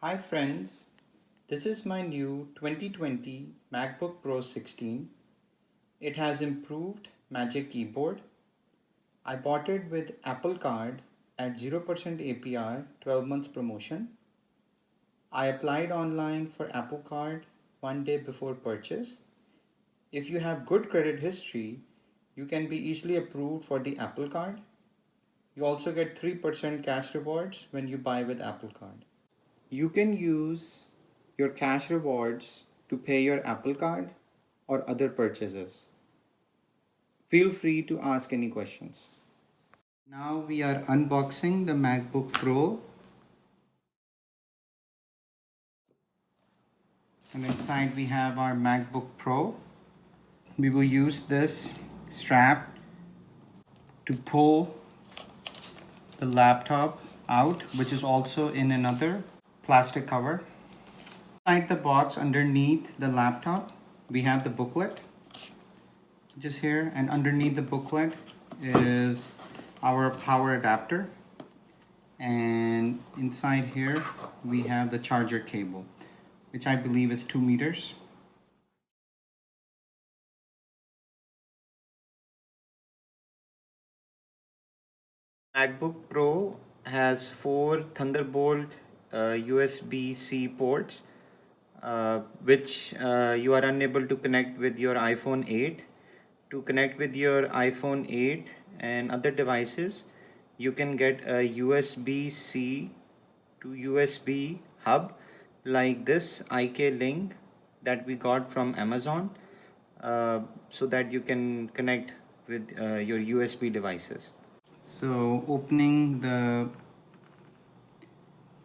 Hi friends, this is my new 2020 MacBook Pro 16. It has improved Magic Keyboard. I bought it with Apple Card at 0% APR 12 months promotion. I applied online for Apple Card one day before purchase. If you have good credit history, you can be easily approved for the Apple Card. You also get 3% cash rewards when you buy with Apple Card. You can use your cash rewards to pay your Apple Card or other purchases. Feel free to ask any questions. Now we are unboxing the MacBook Pro, and inside we have our MacBook Pro. We will use this strap to pull the laptop out, which is also in another plastic cover. Inside the box underneath the laptop, we have the booklet just here, and underneath the booklet is our power adapter, and inside here we have the charger cable, which I believe is 2 meters. MacBook Pro has 4 Thunderbolt USB-C ports, which you are unable to connect with your iPhone 8. To connect with your iPhone 8 and other devices, you can get a USB-C to USB hub like this IK link that we got from Amazon, so that you can connect with your USB devices. So opening the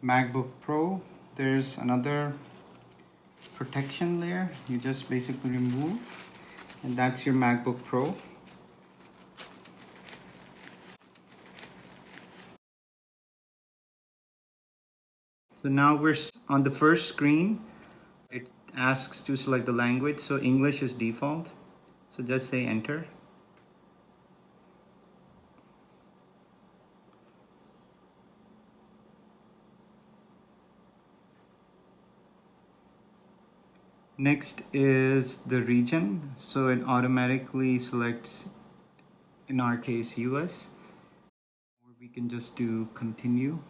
MacBook Pro, there's another protection layer you just basically remove, and that's your MacBook Pro. So now we're on the first screen. It asks to select the language, so English is default, so just say enter. Next is the region, so it automatically selects, in our case, US, or we can just do continue.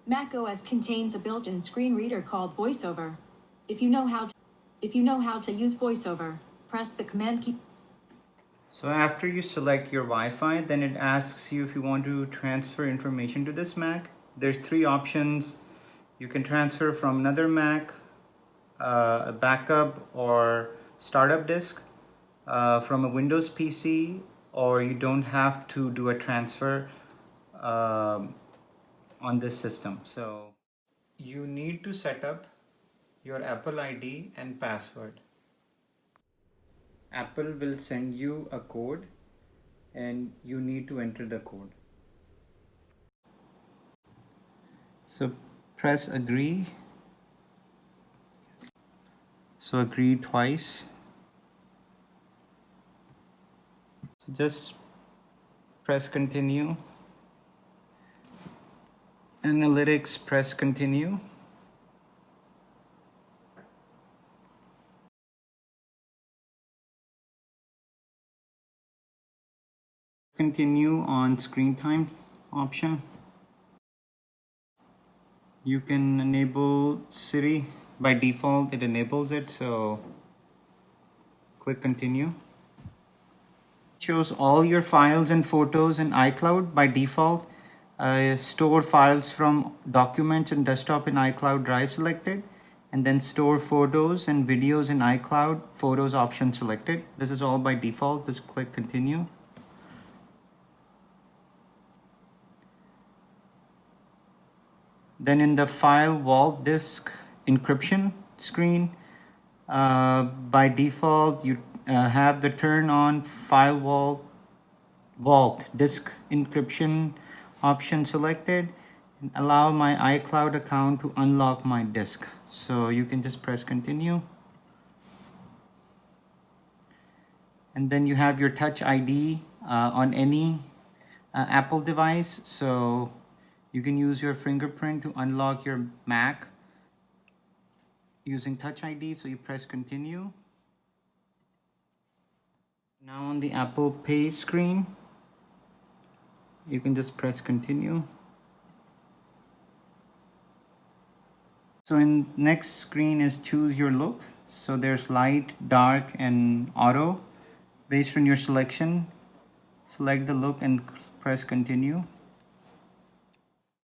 macOS contains a built-in screen reader called VoiceOver. If you know how to use VoiceOver, press the command key. So after you select your Wi-Fi, then it asks you if you want to transfer information to this Mac. There's 3 options. You can transfer from another Mac, a backup or startup disk, from a Windows PC, or you don't have to do a transfer on this system. So you need to set up your Apple ID and password. Apple will send you a code and you need to enter the code. So press agree. So agree twice. So just press continue. Analytics, press continue. Continue on screen time option. You can enable Siri. By default it enables it, so click continue. It shows all your files and photos in iCloud by default. Store files from documents and desktop in iCloud Drive selected, and then store photos and videos in iCloud Photos option selected. This is all by default. Just click continue. Then in the file vault disk encryption screen, by default you have the turn on file vault disk encryption option selected, and allow my iCloud account to unlock my disk. So you can just press continue. And then you have your Touch ID on any Apple device. So You can use your fingerprint to unlock your Mac using Touch ID, so you press continue. Now on the Apple Pay screen, you can just press continue. So in next screen is choose your look. So there's light, dark, and auto. Based on your selection, select the look and press continue.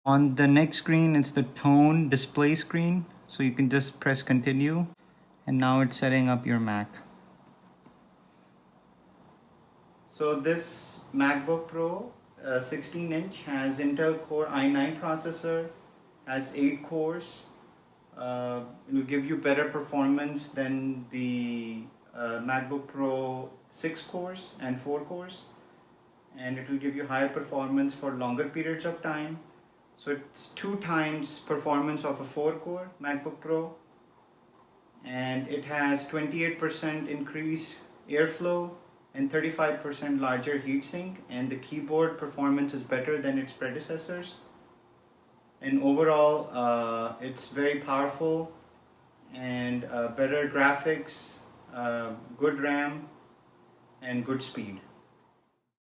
On the next screen, it's the tone display screen. So you can just press continue. And now it's setting up your Mac. So this MacBook Pro 16-inch has Intel Core i9 processor, has 8 cores. It will give you better performance than the MacBook Pro 6 cores and 4 cores, and it will give you higher performance for longer periods of time. So it's 2 times performance of a 4-core MacBook Pro, and it has 28% increased airflow and 35% larger heatsink, and the keyboard performance is better than its predecessors. And overall, it's very powerful and better graphics, good RAM, and good speed.